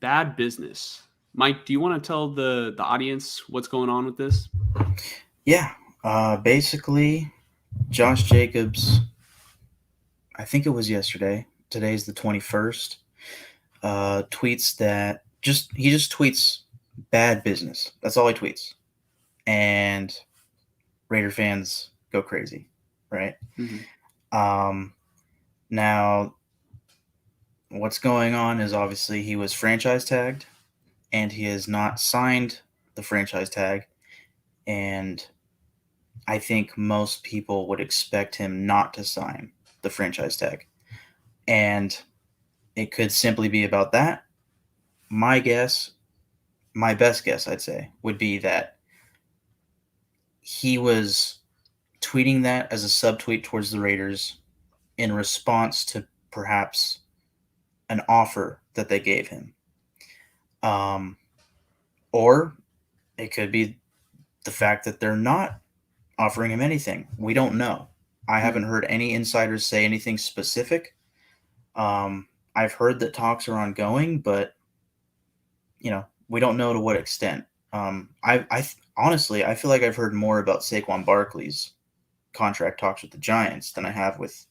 bad business. Mike, do you want to tell the audience what's going on with this? Yeah. Basically, Josh Jacobs, I think it was yesterday. Today's the 21st. Tweets that he just tweets bad business. That's all he tweets. And Raider fans go crazy, right? Mhm. Um, Now, what's going on is obviously he was franchise tagged and he has not signed the franchise tag. And I think most people would expect him not to sign the franchise tag. And it could simply be about that. My guess, my best guess, I'd say, would be that he was tweeting that as a subtweet towards the Raiders in response to perhaps an offer that they gave him. Um, or it could be the fact that they're not offering him anything. We don't know. I haven't Mhm. heard any insiders say anything specific. I've heard that talks are ongoing, but we don't know to what extent. Honestly, I feel like I've heard more about Saquon Barkley's contract talks with the Giants than I have with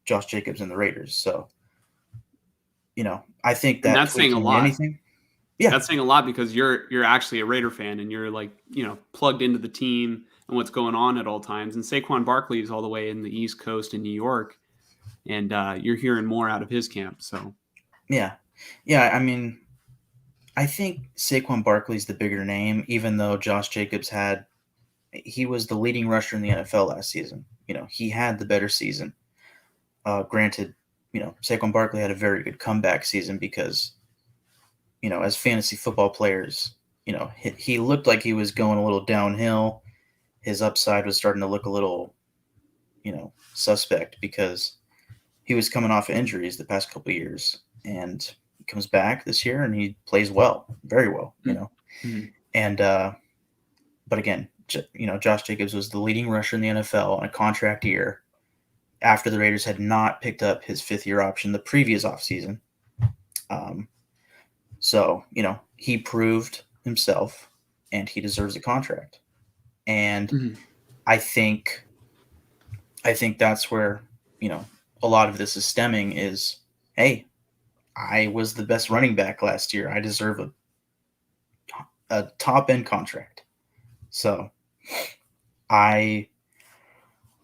Josh Jacobs and the Raiders. So, I think And that that's tweet saying a can mean lot. anything. Yeah, That's saying a lot because you're actually a Raider fan and you're like, plugged into the team and what's going on at all times. And Saquon Barkley is all the way in the East Coast in New York, and you're hearing more out of his camp. So, yeah, yeah. I mean, I think Saquon Barkley's the bigger name, even though Josh Jacobs he was the leading rusher in the NFL last season. He had the better season. Granted, Saquon Barkley had a very good comeback season because, as fantasy football players, he looked like he was going a little downhill. His upside was starting to look a little, suspect because he was coming off injuries the past couple of years, and he comes back this year and he plays well, very well, mhm. and but again, Josh Jacobs was the leading rusher in the NFL on a contract year after the Raiders had not picked up his fifth-year option the previous offseason. Um, so, he proved himself and he deserves a contract. And Mhm. I think I think that's where, you know, a lot of this is stemming is, hey, I was the best running back last year. I deserve a top end contract. So I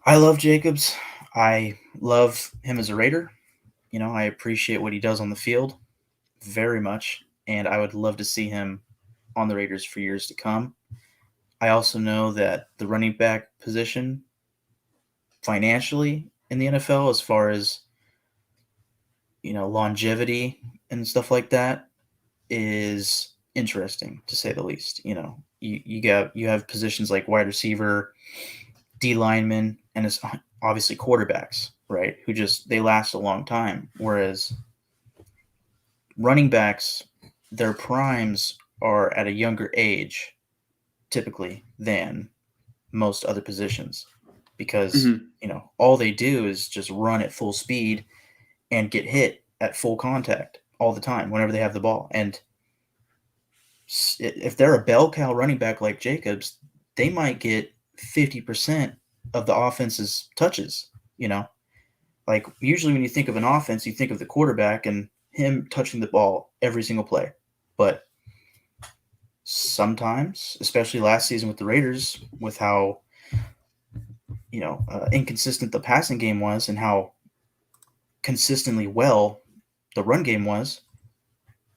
I love Jacobs. I love him as a Raider. I appreciate what he does on the field very much, and I would love to see him on the Raiders for years to come. I also know that the running back position financially in the NFL, as far as longevity and stuff like that, is interesting to say the least. You have positions like wide receiver, D lineman, and it's obviously quarterbacks, right? Who just they last a long time, whereas running backs, their primes are at a younger age typically than most other positions because Mhm. all they do is just run at full speed and get hit at full contact all the time whenever they have the ball. And if they're a bell cow running back like Jacobs, they might get 50% of the offense's touches. You know, like usually when you think of an offense, you think of the quarterback and him touching the ball every single play. But sometimes, especially last season with the Raiders, with how inconsistent the passing game was and how consistently well the run game was,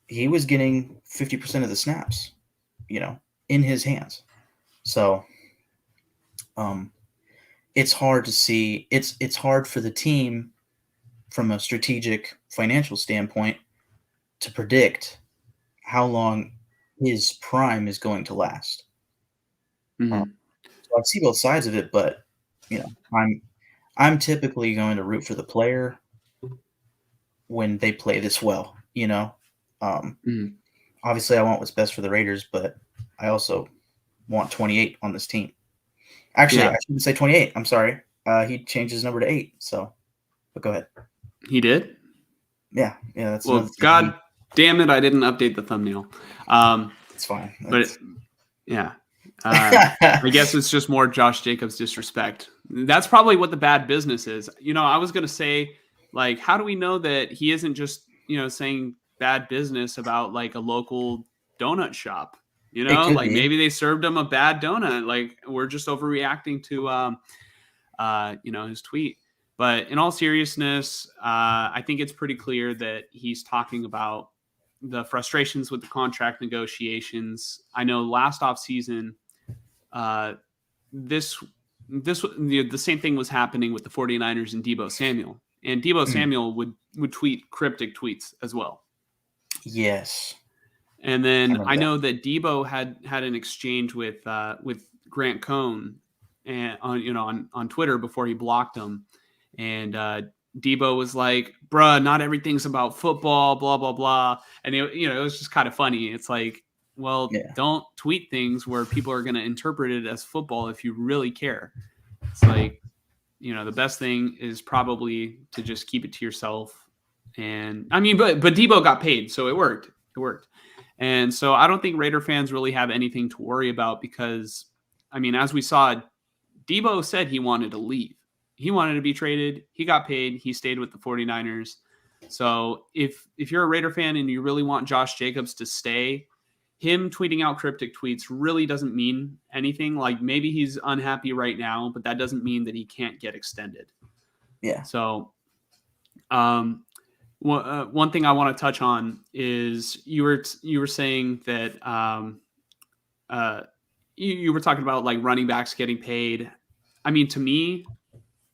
he was getting 50% of the snaps, you know, in his hands. So um, it's hard to see. It's hard for the team from a strategic financial standpoint to predict how long his prime is going to last. Um, Mhm. so I see both sides of it, but you know, I'm typically going to root for the player when they play this well. Um, Mhm. Obviously, I want what's best for the Raiders, but I also want 28 on this team. Actually, I Yeah, shouldn't say 28. I'm sorry. He changed his number to 8. So, but go ahead. he did. Yeah, yeah, that's Well, another thing. God, He Damn it, I didn't update the thumbnail. It's fine. But yeah, I guess it's just more Josh Jacobs disrespect. That's probably what the bad business is. I was gonna say, like, how do we know that he isn't just saying bad business about like a local donut shop? It could Like be. maybe they served him a bad donut. Like we're just overreacting to his tweet. But in all seriousness, I think it's pretty clear that he's talking about the frustrations with the contract negotiations. I know last offseason, uh, the same thing was happening with the 49ers and Debo Samuel. And Debo Samuel would tweet cryptic tweets as well. Yes. And then I that. know that Debo had an exchange with Grant Cohn and on Twitter before he blocked him. And Debo was like, bruh, not everything's about football, blah, blah, blah. And it was just kind of funny. It's like, well, don't tweet things where people are going to interpret it as football if you really care. It's like, the best thing is probably to just keep it to yourself. And I mean, but Debo got paid, so it worked. It worked. And so I don't think Raider fans really have anything to worry about because, I mean, as we saw, Debo said he wanted to leave. He wanted to be traded. He got paid. He stayed with the 49ers. So if you're a Raider fan and you really want Josh Jacobs to stay, him tweeting out cryptic tweets really doesn't mean anything. Like maybe he's unhappy right now, but that doesn't mean that he can't get extended. Yeah. So one thing I want to touch on is you were saying that you were talking about like running backs getting paid. I mean, to me,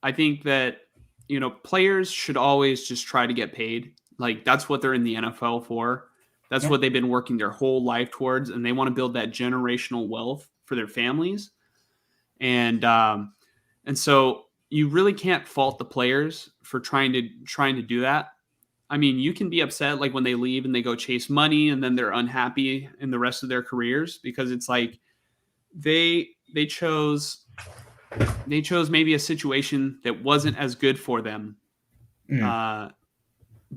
I think that players should always just try to get paid. Like that's what they're in the NFL for. That's what they've been working their whole life towards, and they want to build that generational wealth for their families. And so you really can't fault the players for trying to do that. I mean, you can be upset like when they leave and they go chase money and then they're unhappy in the rest of their careers because it's like they chose maybe a situation that wasn't as good for them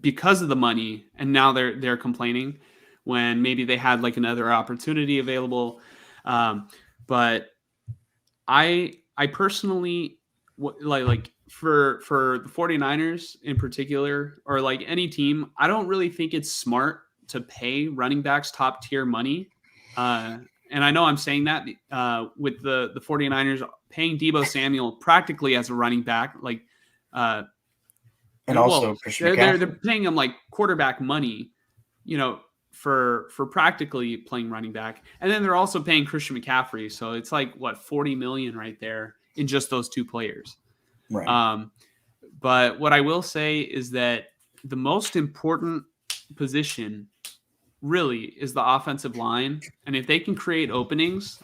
because of the money, and now they're complaining when maybe they had like another opportunity available. But I personally like for the 49ers in particular, or like any team, I don't really think it's smart to pay running backs top tier money. And I know I'm saying that with the 49ers paying Debo Samuel practically as a running back, like and also they're paying him like quarterback money, for practically playing running back. And then they're also paying Christian McCaffrey. So it's like what, 40 million right there in just those two players. Right. But what I will say is that the most important position really is the offensive line. And if they can create openings,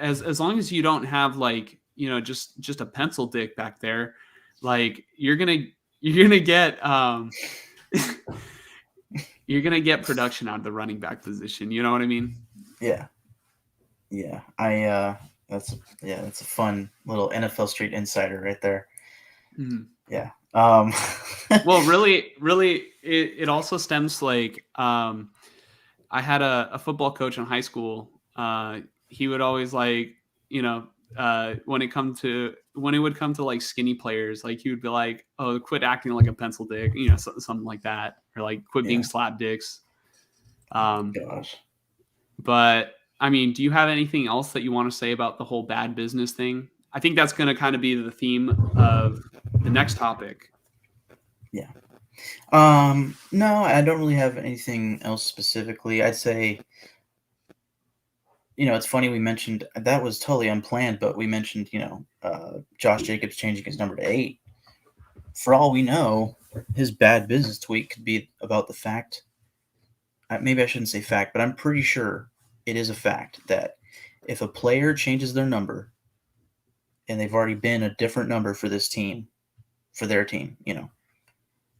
as long as you don't have like, just a pencil dick back there, like you're going to get, you're going to get production out of the running back position. You know what I mean? Yeah. Yeah. That's a fun little NFL Street insider right there. Mm-hmm. Yeah. Well, really, it also stems like, I had a football coach in high school. He would always like, when it would come to like skinny players, like he would be like, "Oh, quit acting like a pencil dick," something like that, or like quit being slap dicks. Gosh. But I mean, do you have anything else that you want to say about the whole bad business thing? I think that's going to kind of be the theme of the next topic. Yeah. No, I don't really have anything else specifically. I'd say, it's funny we mentioned that was totally unplanned, but we mentioned, Josh Jacobs changing his number to 8. For all we know, his bad business tweet could be about the fact, maybe I shouldn't say fact, but I'm pretty sure it is a fact that if a player changes their number and they've already been a different number for this team, for their team,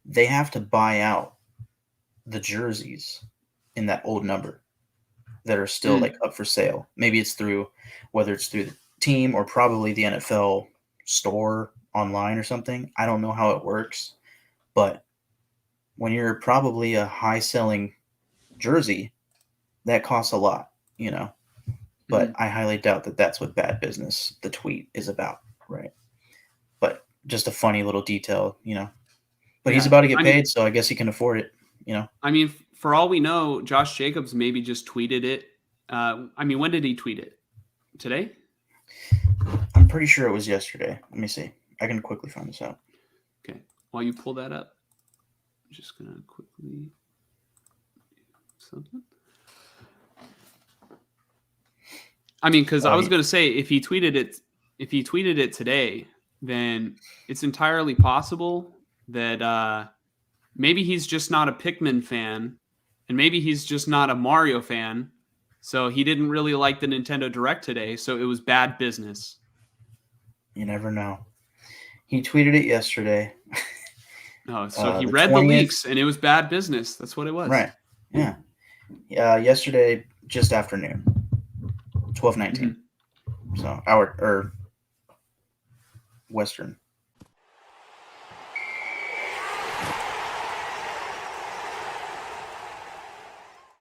they have to buy out the jerseys in that old number that are still like up for sale. Maybe it's whether it's through the team or probably the NFL store online or something. I don't know how it works, but when you're probably a high selling jersey, that costs a lot, you know. But Mhm. I highly doubt that that's what bad business the tweet is about, right? But just a funny little detail, you know. But he's Yeah. about to get paid, so I guess he can afford it, you know. I mean, for all we know, Josh Jacobs maybe just tweeted it. I mean, when did he tweet it? Today? I'm pretty sure it was yesterday. Let me see. I can quickly find this out. Okay. While you pull that up, I'm just gonna quickly something. I mean, because I Oh, was gonna say if he tweeted it today, then it's entirely possible that maybe he's just not a Pikmin fan, and maybe he's just not a Mario fan. So he didn't really like the Nintendo Direct today, so it was bad business. you never know. He tweeted it yesterday. No, so he The read the 20th. leaks and it was bad business. That's what it was. Right. Yeah. Yesterday, just afternoon, 12:19. Mhm. So hour or Western.